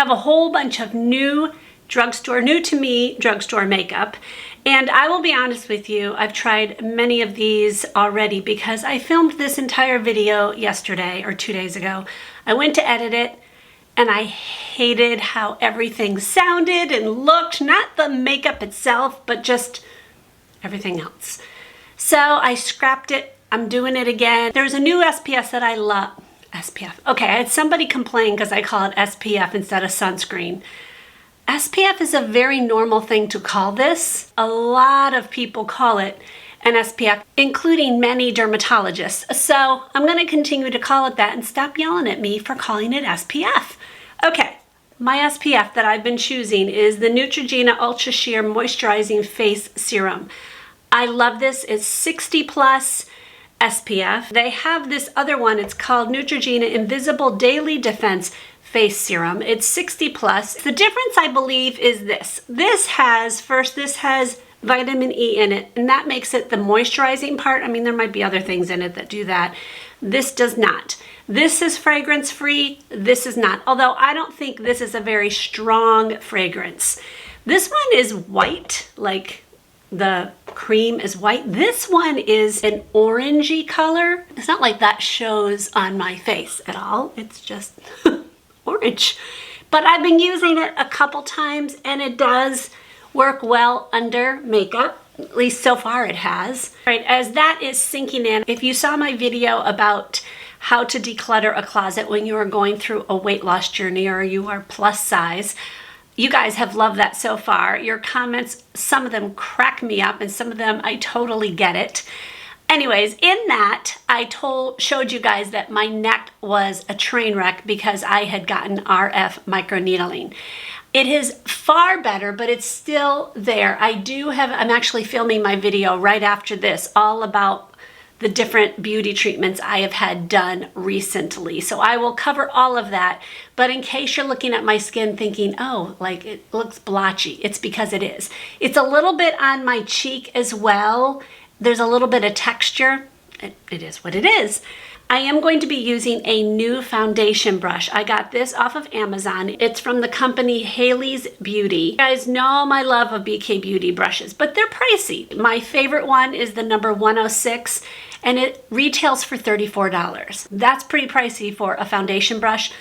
I have a whole bunch of new to me drugstore makeup. And I will be honest with you, I've tried many of these already because I filmed this entire video yesterday or 2 days ago. I went to edit it and I hated how everything sounded and looked, not the makeup itself, but just everything else. So I scrapped it. I'm doing it again. There's a new SPF that I love. SPF. Okay, I had somebody complain because I call it SPF instead of sunscreen. SPF is a very normal thing to call this. A lot of people call it an SPF, including many dermatologists. So I'm going to continue to call it that and stop yelling at me for calling it SPF. Okay, my SPF that I've been choosing is the Neutrogena Ultra Sheer Moisturizing Face Serum. I love this. It's 60 plus SPF. They have this other one. It's called Neutrogena Invisible Daily Defense Face Serum. It's 60 plus. The difference, I believe, is this. This has vitamin E in it, and that makes it the moisturizing part. I mean, there might be other things in it that do that. This does not. This is fragrance free. This is not. Although I don't think this is a very strong fragrance. This one is white, like the cream is white. This one is an orangey color. It's not like that shows on my face at all. It's just orange. But I've been using it a couple times and it does work well under makeup. At least so far it has. All right, as that is sinking in, if you saw my video about how to declutter a closet when you are going through a weight loss journey or you are plus size, you guys have loved that so far. Your comments, some of them crack me up and some of them I totally get it. Anyways, in that, I showed you guys that my neck was a train wreck because I had gotten RF microneedling. It is far better, but it's still there. I'm actually filming my video right after this, all about the different beauty treatments I have had done recently. So I will cover all of that. But in case you're looking at my skin thinking, oh, like it looks blotchy, it's because it is. It's a little bit on my cheek as well. There's a little bit of texture. It is what it is. I am going to be using a new foundation brush. I got this off of Amazon. It's from the company Haley's Beauty. You guys know my love of BK Beauty brushes, but they're pricey. My favorite one is the number 106, and it retails for $34. That's pretty pricey for a foundation brush.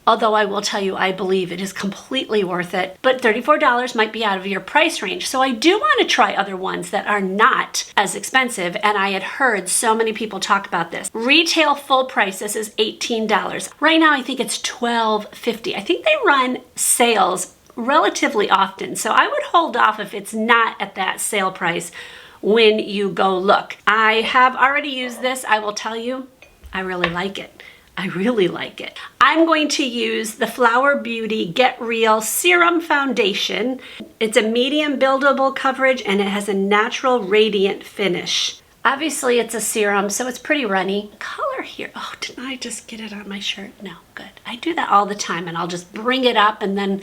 Although I will tell you, I believe it is completely worth it. But $34 might be out of your price range. So I do want to try other ones that are not as expensive. And I had heard so many people talk about this. Retail full price, this is $18. Right now, I think it's $12.50. I think they run sales relatively often. So I would hold off if it's not at that sale price when you go look. I have already used this. I will tell you, I really like it. I really like it. I'm going to use the Flower Beauty Get Real Serum Foundation. It's a medium buildable coverage and it has a natural radiant finish. Obviously it's a serum, so it's pretty runny. The color here, oh, didn't I just get it on my shirt? No, good. I do that all the time and I'll just bring it up, and then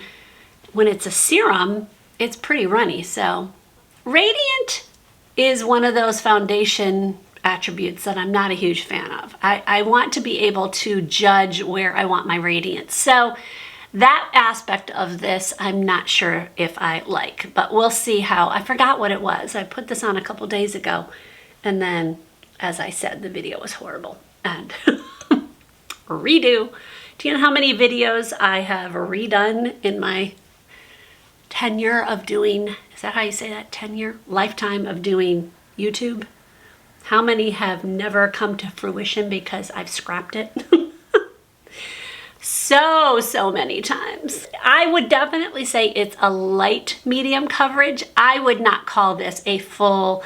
when it's a serum, it's pretty runny. So radiant is one of those foundation attributes that I'm not a huge fan of. I want to be able to judge where I want my radiance. So that aspect of this, I'm not sure if I like, but we'll see how. I forgot what it was. I put this on a couple days ago, and then, as I said, the video was horrible. And redo. Do you know how many videos I have redone in my tenure of doing, is that how you say that? Tenure? Lifetime of doing YouTube? How many have never come to fruition because I've scrapped it? So many times. I would definitely say it's a light medium coverage. I would not call this a full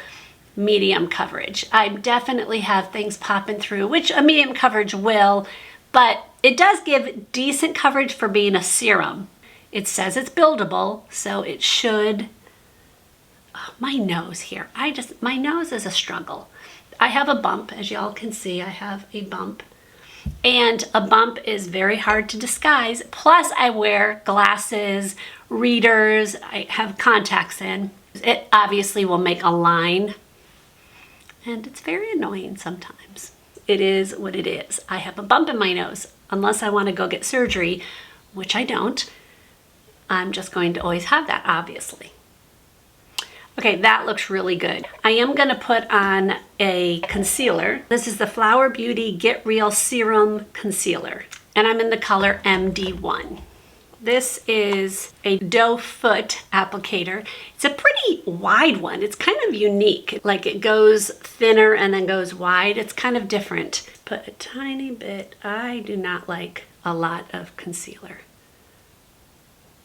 medium coverage. I definitely have things popping through, which a medium coverage will, but it does give decent coverage for being a serum. It says it's buildable, so it should. Oh, my nose here. My nose is a struggle. I have a bump, as y'all can see, I have a bump. And a bump is very hard to disguise. Plus I wear glasses, readers, I have contacts in. It obviously will make a line. And it's very annoying sometimes. It is what it is. I have a bump in my nose. Unless I want to go get surgery, which I don't. I'm just going to always have that, obviously. Okay, that looks really good. I am gonna put on a concealer. This is the Flower Beauty Get Real Serum Concealer, and I'm in the color MD1. This is a doe foot applicator. It's a pretty wide one. It's kind of unique. Like it goes thinner and then goes wide. It's kind of different. Put a tiny bit. I do not like a lot of concealer,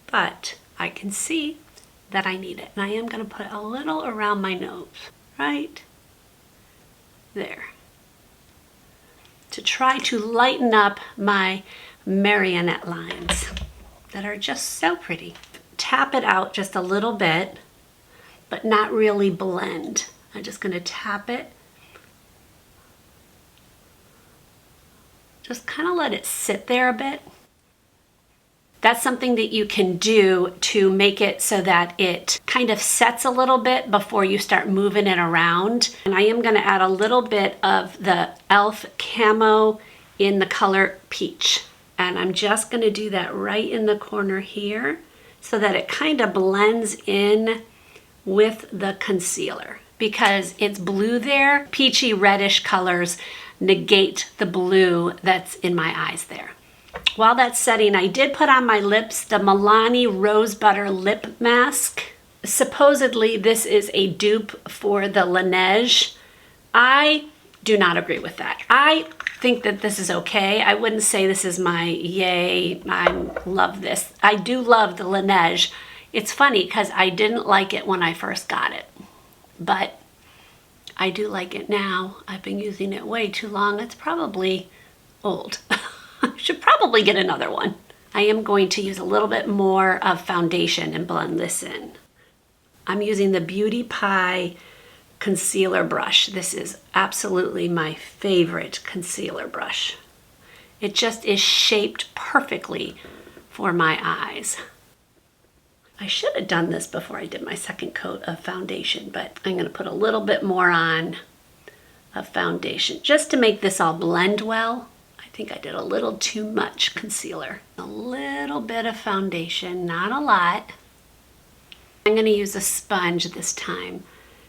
but I can see that I need it. And I am gonna put a little around my nose, right there, to try to lighten up my marionette lines that are just so pretty. Tap it out just a little bit, but not really blend. I'm just gonna tap it. Just kind of let it sit there a bit. That's something that you can do to make it so that it kind of sets a little bit before you start moving it around. And I am gonna add a little bit of the e.l.f. Camo in the color Peach. And I'm just gonna do that right in the corner here so that it kind of blends in with the concealer. Because it's blue there, peachy reddish colors negate the blue that's in my eyes there. While that's setting, I did put on my lips the Milani Rose Butter Lip Mask. Supposedly this is a dupe for the Laneige. I do not agree with that. I think that this is okay. I wouldn't say this is my yay, I love this. I do love the Laneige. It's funny because I didn't like it when I first got it, but I do like it now. I've been using it way too long. It's probably old. I should probably get another one. I am going to use a little bit more of foundation and blend this in. I'm using the Beauty Pie concealer brush. This is absolutely my favorite concealer brush. It just is shaped perfectly for my eyes. I should have done this before I did my second coat of foundation, but I'm going to put a little bit more on of foundation just to make this all blend well. I think I did a little too much concealer. A little bit of foundation, not a lot. I'm going to use a sponge this time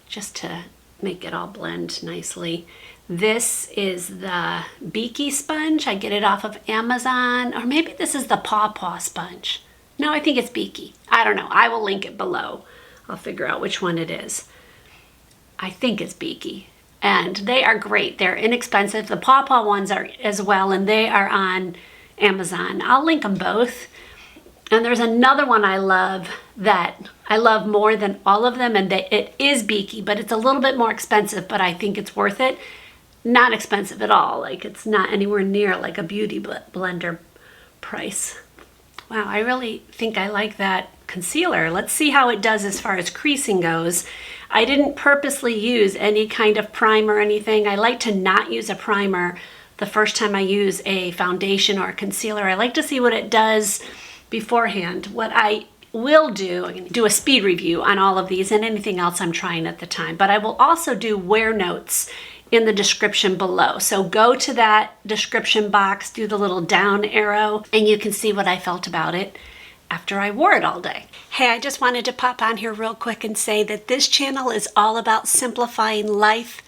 just to make it all blend nicely. This is the Beaky sponge. I get it off of Amazon, or maybe this is the Paw Paw sponge. No, I think it's Beaky. I don't know. I will link it below. I'll figure out which one it is. I think it's Beaky. And they are great. They're inexpensive. The Paw Paw ones are as well, and they are on Amazon. I'll link them both. And there's another one I love that I love more than all of them, and it is Beaky, but it's a little bit more expensive, but I think it's worth it. Not expensive at all. Like, it's not anywhere near like a beauty blender price. Wow, I really think I like that concealer. Let's see how it does as far as creasing goes. I didn't purposely use any kind of primer or anything. I like to not use a primer the first time I use a foundation or a concealer. I like to see what it does beforehand. What I will do, I'm going to do a speed review on all of these and anything else I'm trying at the time, but I will also do wear notes in the description below. So go to that description box, do the little down arrow, and you can see what I felt about it after I wore it all day. Hey, I just wanted to pop on here real quick and say that this channel is all about simplifying life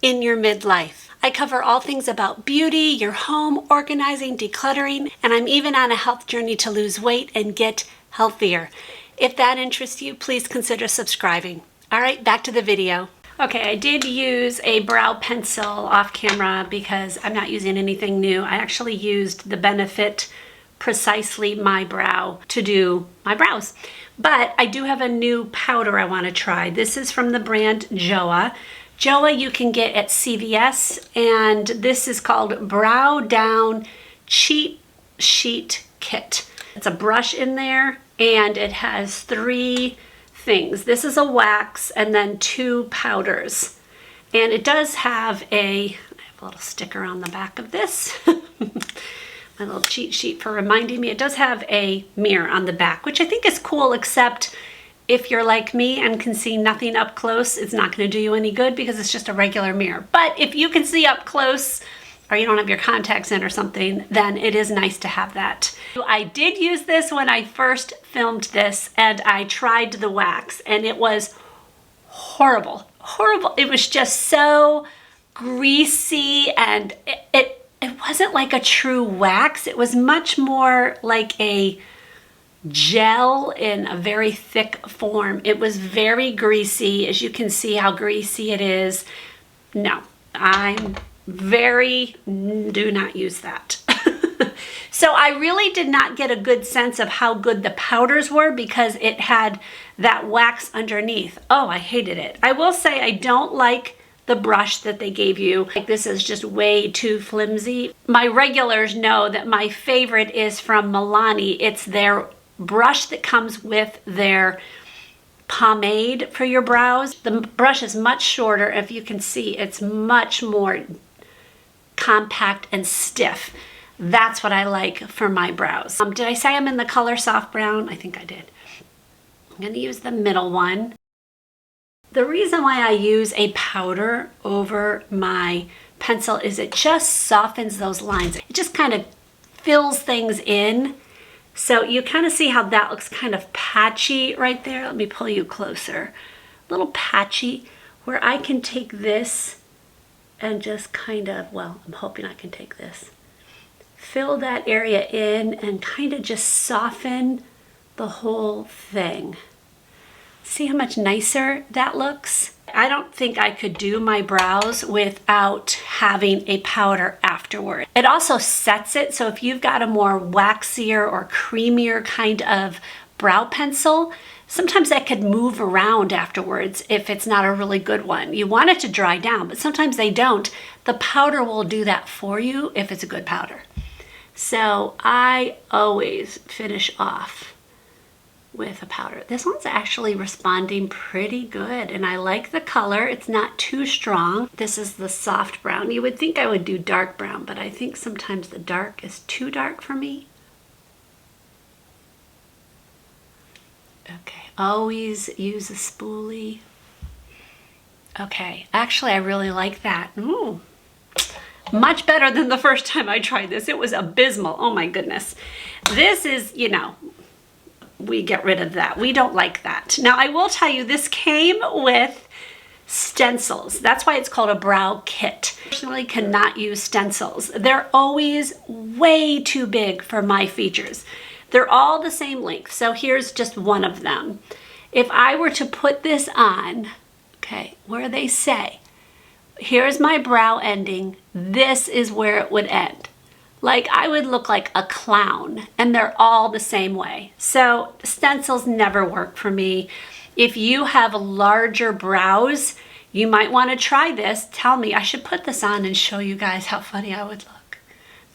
in your midlife. I cover all things about beauty, your home, organizing, decluttering, and I'm even on a health journey to lose weight and get healthier. If that interests you, please consider subscribing. All right, back to the video. Okay, I did use a brow pencil off camera because I'm not using anything new. I actually used the Benefit Precisely My Brow to do my brows. But I do have a new powder I want to try. This is from the brand Joa. Joa you can get at CVS, and this is called Brow Down Cheat Sheet Kit. It's a brush in there, and it has 3 things. This is a wax and then 2 powders. And it does have I have a little sticker on the back of this. My little cheat sheet for reminding me. It does have a mirror on the back, which I think is cool, except if you're like me and can see nothing up close, it's not going to do you any good because it's just a regular mirror. But if you can see up close or you don't have your contacts in or something, then it is nice to have that. I did use this when I first filmed this, and I tried the wax, and it was horrible, horrible. It was just so greasy, and it wasn't like a true wax. It was much more like a gel in a very thick form. It was very greasy. As you can see how greasy it is. No, do not use that. So I really did not get a good sense of how good the powders were because it had that wax underneath. Oh, I hated it. I will say I don't like the brush that they gave you. Like, this is just way too flimsy. My regulars know that my favorite is from Milani. It's their brush that comes with their pomade for your brows. The brush is much shorter. If you can see, it's much more compact and stiff. That's what I like for my brows. Did I say I'm in the color soft brown? I think I did. I'm gonna use the middle one. The reason why I use a powder over my pencil is it just softens those lines. It just kind of fills things in. So you kind of see how that looks kind of patchy right there. Let me pull you closer. A little patchy, where I can take this and just kind of, well, I'm hoping I can take this, fill that area in and kind of just soften the whole thing. See how much nicer that looks? I don't think I could do my brows without having a powder afterward. It also sets it, so if you've got a more waxier or creamier kind of brow pencil, sometimes that could move around afterwards if it's not a really good one. You want it to dry down, but sometimes they don't. The powder will do that for you if it's a good powder. So I always finish off with a powder. This one's actually responding pretty good, and I like the color. It's not too strong. This is the soft brown. You would think I would do dark brown, but I think sometimes the dark is too dark for me. Okay, always use a spoolie. Okay, actually I really like that. Ooh. Much better than the first time I tried this. It was abysmal. Oh my goodness. This is, you know, we get rid of that. We don't like that. Now I will tell you, this came with stencils. That's why it's called a brow kit. I personally cannot use stencils. They're always way too big for my features. They're all the same length. So here's just one of them. If I were to put this on, okay, where they say, here's my brow ending, this is where it would end. Like, I would look like a clown, and they're all the same way. So stencils never work for me. If you have larger brows, you might want to try this. Tell me, I should put this on and show you guys how funny I would look.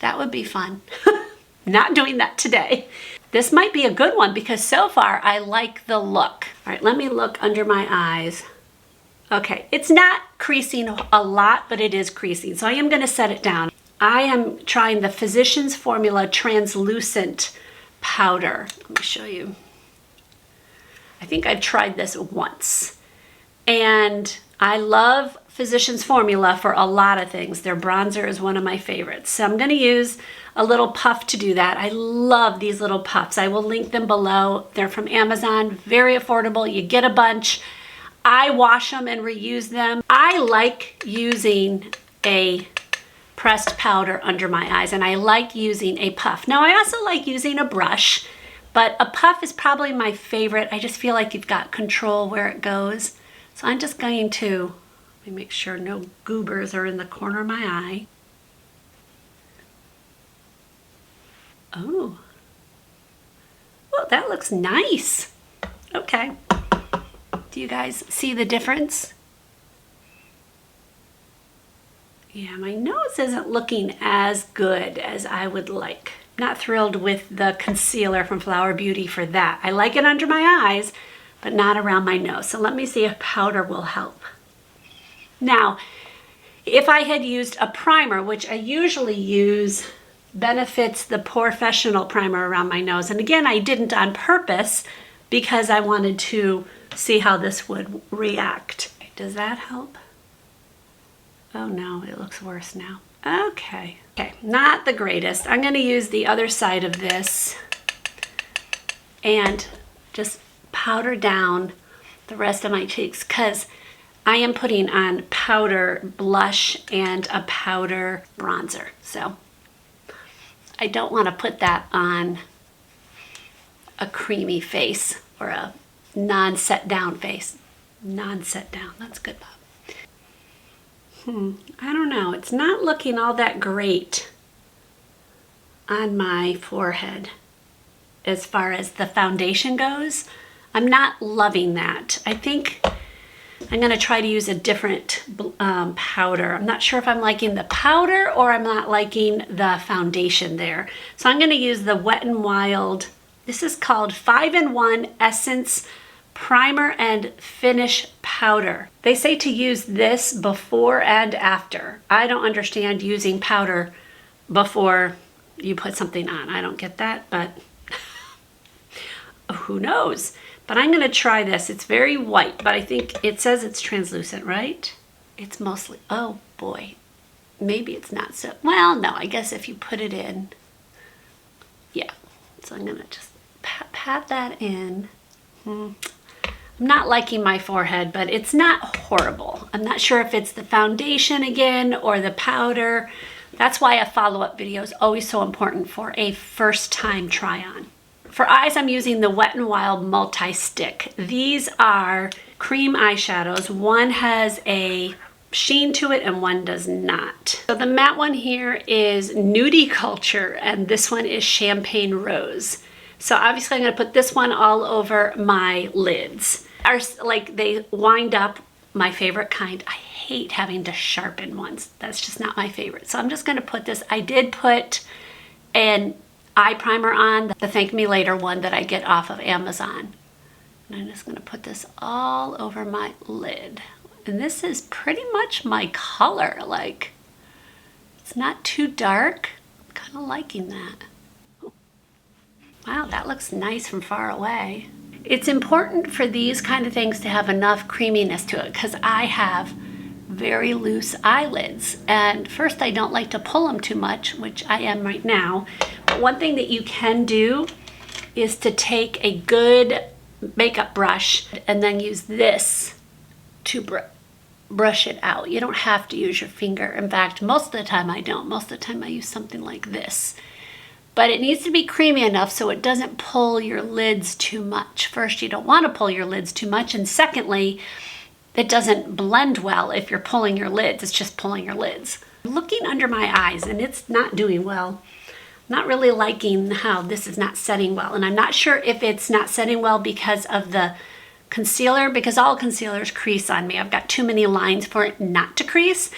That would be fun. Not doing that today. This might be a good one because so far I like the look. All right, let me look under my eyes. Okay, it's not creasing a lot, but it is creasing. So I am gonna set it down. I am trying the Physicians Formula Translucent Powder. Let me show you. I think I've tried this once. And I love Physicians Formula for a lot of things. Their bronzer is one of my favorites. So I'm gonna use a little puff to do that. I love these little puffs. I will link them below. They're from Amazon, very affordable. You get a bunch. I wash them and reuse them. I like using a pressed powder under my eyes, and I like using a puff. Now I also like using a brush, but a puff is probably my favorite. I just feel like you've got control where it goes. So I'm just going to, let me make sure no goobers are in the corner of my eye. Oh, well, that looks nice. Okay. Do you guys see the difference? Yeah, my nose isn't looking as good as I would like. Not thrilled with the concealer from Flower Beauty for that. I like it under my eyes, but not around my nose. So let me see if powder will help. Now, if I had used a primer, which I usually use, Benefit's the Professional Primer around my nose. And again, I didn't on purpose because I wanted to see how this would react. Does that help? Oh no, it looks worse now. Okay, not the greatest. I'm gonna use the other side of this and just powder down the rest of my cheeks because I am putting on powder blush and a powder bronzer. So I don't want to put that on a creamy face or a non-set down face. Non-set down, that's good, Bob. I don't know, it's not looking all that great on my forehead as far as the foundation goes. I'm not loving that. I think I'm gonna try to use a different powder. I'm not sure if I'm liking the powder or I'm not liking the foundation there. So I'm gonna use the Wet n Wild. This is called 5-in-1 Essence Primer and Finish Powder. They say to use this before and after. I don't understand using powder before you put something on. I don't get that, but who knows? But I'm gonna try this. It's very white, but I think it says it's translucent, right? It's mostly, oh boy, maybe it's not so, well, no, I guess if you put it in, yeah. So I'm gonna just pat that in. I'm not liking my forehead, but it's not horrible. I'm not sure if it's the foundation again or the powder. That's why a follow-up video is always so important for a first-time try-on. For eyes, I'm using the Wet n Wild Multi-Stick. These are cream eyeshadows. One has a sheen to it and one does not. So the matte one here is Nudie Culture and this one is Champagne Rose. So obviously I'm gonna put this one all over my lids. Like they wind up, my favorite kind. I hate having to sharpen ones. That's just not my favorite. So I'm just gonna put this. I did put an eye primer on, the Thank Me Later one that I get off of Amazon. And I'm just gonna put this all over my lid. And this is pretty much my color. Like, it's not too dark. I'm kind of liking that. Wow, that looks nice from far away. It's important for these kind of things to have enough creaminess to it because I have very loose eyelids. And first, I don't like to pull them too much, which I am right now. But one thing that you can do is to take a good makeup brush and then use this to brush it out. You don't have to use your finger. In fact, most of the time I don't. Most of the time I use something like this. But it needs to be creamy enough so it doesn't pull your lids too much. First, you don't want to pull your lids too much. And secondly, it doesn't blend well if you're pulling your lids. It's just pulling your lids. I'm looking under my eyes and it's not doing well. I'm not really liking how this is not setting well. And I'm not sure if it's not setting well because of the concealer, because all concealers crease on me. I've got too many lines for it not to crease,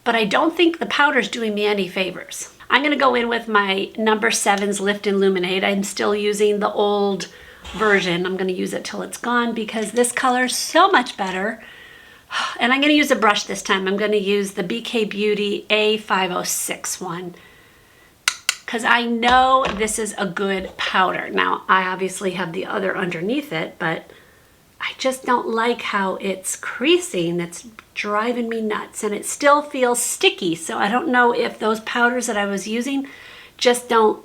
but I don't think the powder's doing me any favors. I'm gonna go in with my number 7's Lift and Illuminate. I'm still using the old version. I'm gonna use it till it's gone because this color is so much better. And I'm gonna use a brush this time. I'm gonna use the BK Beauty A506 one because I know this is a good powder. Now, I obviously have the other underneath it, but I just don't like how it's creasing. It's driving me nuts and it still feels sticky. So I don't know if those powders that I was using just don't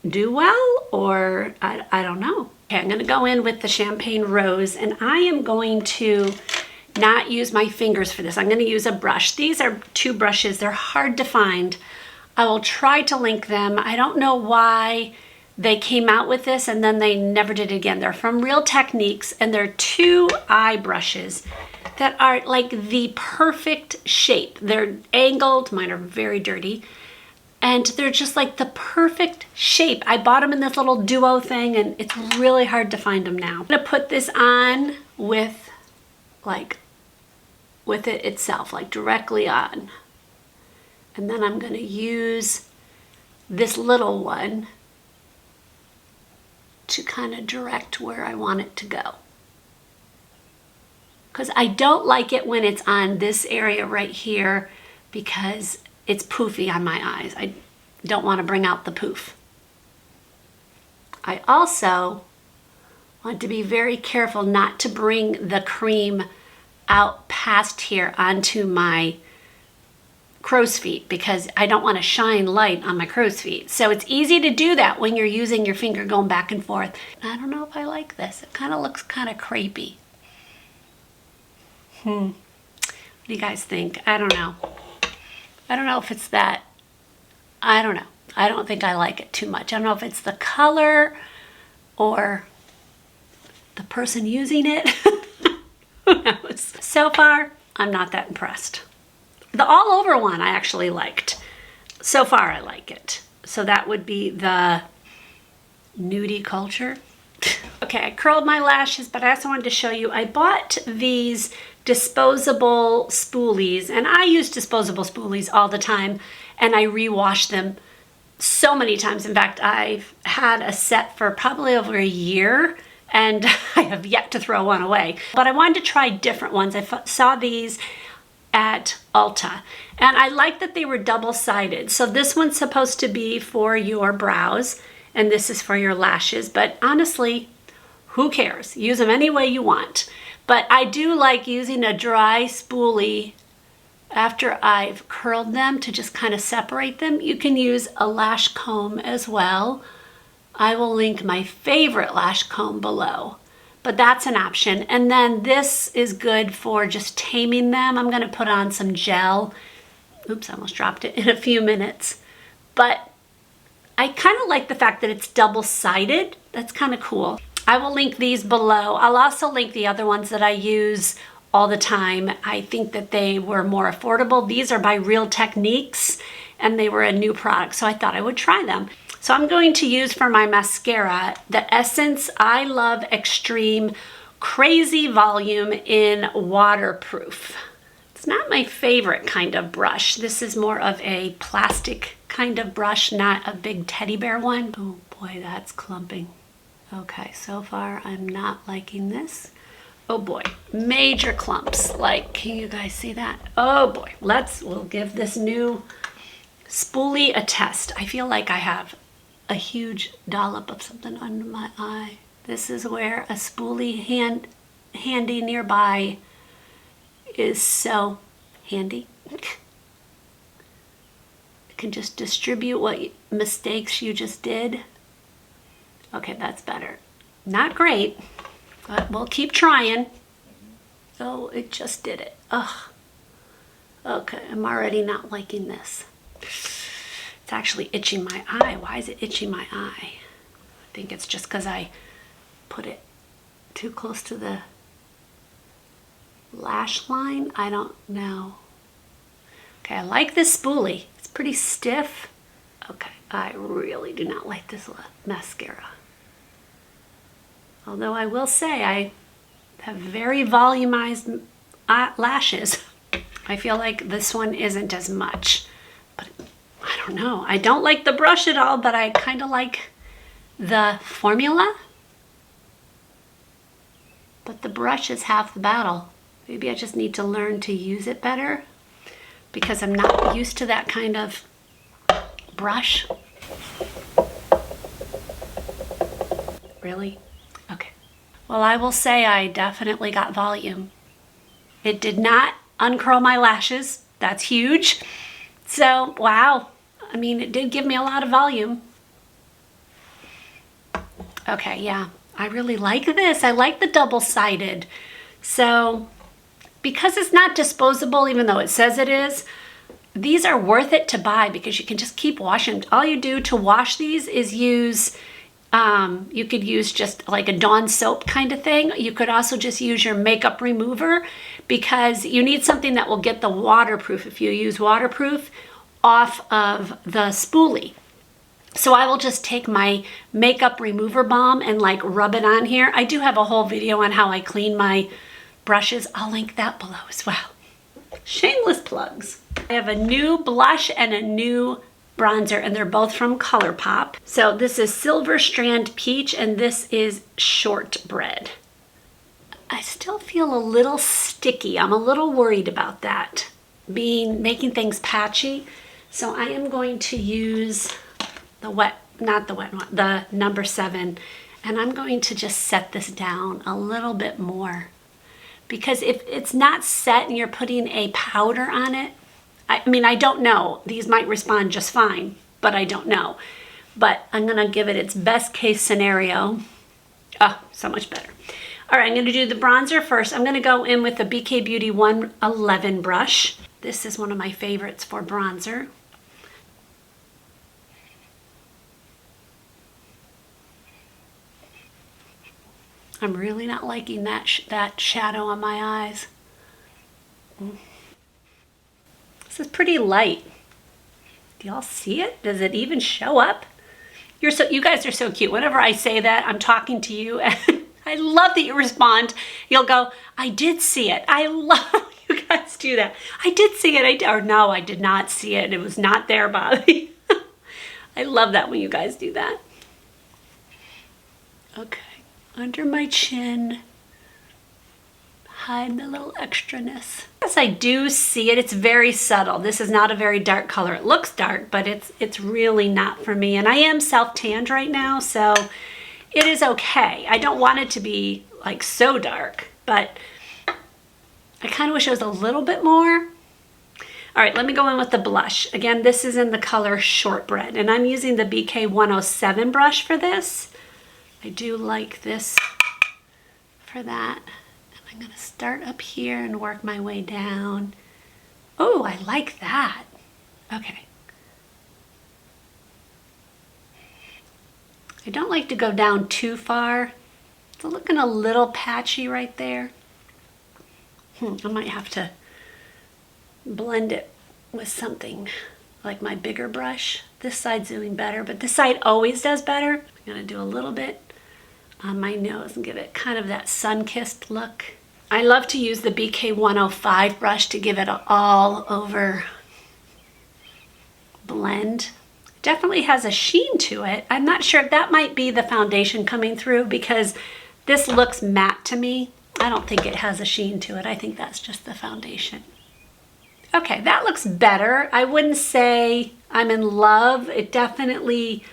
do well or I don't know. Okay, I'm gonna go in with the Champagne Rose and I am going to not use my fingers for this. I'm gonna use a brush. These are 2 brushes. They're hard to find. I will try to link them. I don't know why they came out with this and then they never did it again. They're from Real Techniques and they're 2 eye brushes that are like the perfect shape. They're angled, mine are very dirty, and they're just like the perfect shape. I bought them in this little duo thing and it's really hard to find them now. I'm gonna put this on with it itself, like directly on. And then I'm gonna use this little one to kind of direct where I want it to go. Because I don't like it when it's on this area right here because it's poofy on my eyes. I don't want to bring out the poof. I also want to be very careful not to bring the cream out past here onto my crow's feet because I don't want to shine light on my crow's feet. So it's easy to do that when you're using your finger going back and forth. I don't know if I like this. It kind of looks kind of crepey. What do you guys think? I don't know. I don't know if it's that. I don't know. I don't think I like it too much. I don't know if it's the color or the person using it. Who knows? So far, I'm not that impressed. The all over one I actually liked. So far I like it. So that would be the nudie culture. Okay, I curled my lashes, but I also wanted to show you, I bought these disposable spoolies, and I use disposable spoolies all the time, and I rewash them so many times. In fact, I've had a set for probably over a year, and I have yet to throw one away. But I wanted to try different ones. I saw these at Ulta, and I like that they were double-sided. So this one's supposed to be for your brows, and this is for your lashes, but honestly, who cares? Use them any way you want. But I do like using a dry spoolie after I've curled them to just kind of separate them. You can use a lash comb as well. I will link my favorite lash comb below, but that's an option. And then this is good for just taming them. I'm gonna put on some gel. Oops, I almost dropped it in a few minutes. But I kind of like the fact that it's double-sided. That's kind of cool. I will link these below. I'll also link the other ones that I use all the time. I think that they were more affordable. These are by Real Techniques, and they were a new product, so I thought I would try them. So I'm going to use for my mascara the Essence I Love Extreme Crazy Volume in Waterproof. It's not my favorite kind of brush. This is more of a plastic kind of brush, not a big teddy bear one. Oh boy, that's clumping. Okay, so far I'm not liking this. Oh boy, major clumps. Like, can you guys see that? Oh boy, we'll give this new spoolie a test. I feel like I have a huge dollop of something under my eye. This is where a spoolie handy nearby is so handy. It can just distribute what mistakes you just did. Okay, that's better. Not great, but we'll keep trying. Oh, it just did it. Ugh. Okay, I'm already not liking this. It's actually itching my eye. Why is it itching my eye? I think it's just because I put it too close to the lash line. I don't know. Okay, I like this spoolie. It's pretty stiff. Okay, I really do not like this mascara. Although I will say I have very volumized lashes. I feel like this one isn't as much, but I don't know. I don't like the brush at all, but I kind of like the formula. But the brush is half the battle. Maybe I just need to learn to use it better because I'm not used to that kind of brush. Really? Okay. Well, I will say I definitely got volume. It did not uncurl my lashes. That's huge. So, wow. I mean, it did give me a lot of volume. Okay, yeah. I really like this. I like the double-sided. So, because it's not disposable, even though it says it is, these are worth it to buy because you can just keep washing. All you do to wash these is use, you could use just like a Dawn soap kind of thing. You could also just use your makeup remover because you need something that will get the waterproof, if you use waterproof, off of the spoolie. So I will just take my makeup remover balm and like rub it on here. I do have a whole video on how I clean my brushes. I'll link that below as well. Shameless plugs. I have a new blush and a new bronzer, and they're both from ColourPop. So this is Silver Strand Peach, and this is Shortbread. I still feel a little sticky. I'm a little worried about that, making things patchy. So I am going to use the the number 7, and I'm going to just set this down a little bit more. Because if it's not set and you're putting a powder on it, I mean, I don't know. These might respond just fine, but I don't know. But I'm gonna give it its best case scenario. Oh, so much better. All right, I'm gonna do the bronzer first. I'm gonna go in with the BK Beauty 111 brush. This is one of my favorites for bronzer. I'm really not liking that shadow on my eyes. This is pretty light. Do y'all see it? Does it even show up? You guys are so cute. Whenever I say that, I'm talking to you, and I love that you respond. You'll go, I did see it. I love you guys do that. I did see it. Or no, I did not see it. It was not there, Bobby. I love that when you guys do that. Okay, under my chin. Hide the little extraness. Yes, I do see it. It's very subtle. This is not a very dark color. It looks dark, but it's really not for me. And I am self-tanned right now, so it is okay. I don't want it to be like so dark, but I kind of wish it was a little bit more. All right, let me go in with the blush. Again, this is in the color Shortbread, and I'm using the BK 107 brush for this. I do like this for that. I'm gonna start up here and work my way down. Oh, I like that. Okay. I don't like to go down too far. It's looking a little patchy right there. I might have to blend it with something like my bigger brush. This side's doing better, but this side always does better. I'm gonna do a little bit on my nose and give it kind of that sun-kissed look. I love to use the BK 105 brush to give it an all over blend. Definitely has a sheen to it. I'm not sure if that might be the foundation coming through because this looks matte to me. I don't think it has a sheen to it. I think that's just the foundation. Okay, that looks better. I wouldn't say I'm in love. It definitely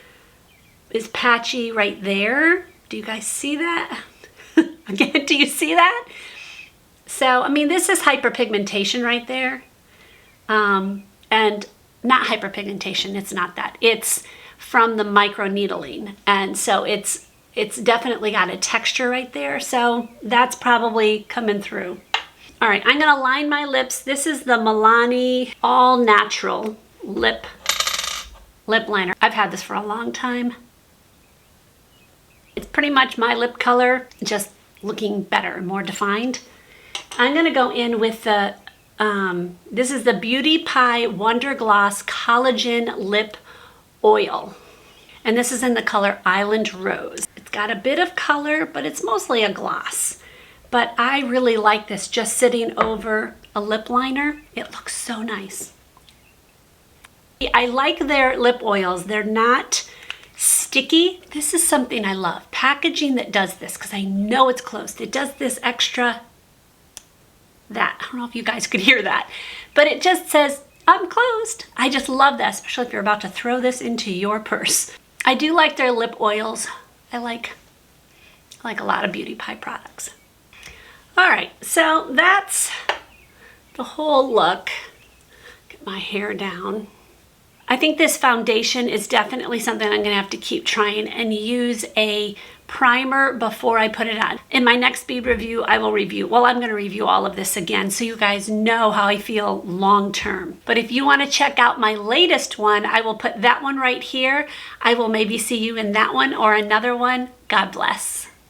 is patchy right there. Do you guys see that? Again, do you see that? So, I mean, this is hyperpigmentation right there. And not hyperpigmentation, it's not that. It's from the micro needling. And so it's definitely got a texture right there. So that's probably coming through. All right, I'm gonna line my lips. This is the Milani All Natural Lip Liner. I've had this for a long time. It's pretty much my lip color, just looking better and more defined. I'm gonna go in with the, this is the Beauty Pie Wonder Gloss Collagen Lip Oil. And this is in the color Island Rose. It's got a bit of color, but it's mostly a gloss. But I really like this just sitting over a lip liner. It looks so nice. I like their lip oils. They're not sticky. This is something I love. Packaging that does this, because I know it's closed. It does this extra, that. I don't know if you guys could hear that, but it just says, I'm closed. I just love that, especially if you're about to throw this into your purse. I do like their lip oils. I like a lot of Beauty Pie products. All right, so that's the whole look. Get my hair down. I think this foundation is definitely something I'm gonna have to keep trying and use a primer before I put it on. In my next speed review, I will review, well, I'm gonna review all of this again so you guys know how I feel long term. But if you wanna check out my latest one, I will put that one right here. I will maybe see you in that one or another one. God bless.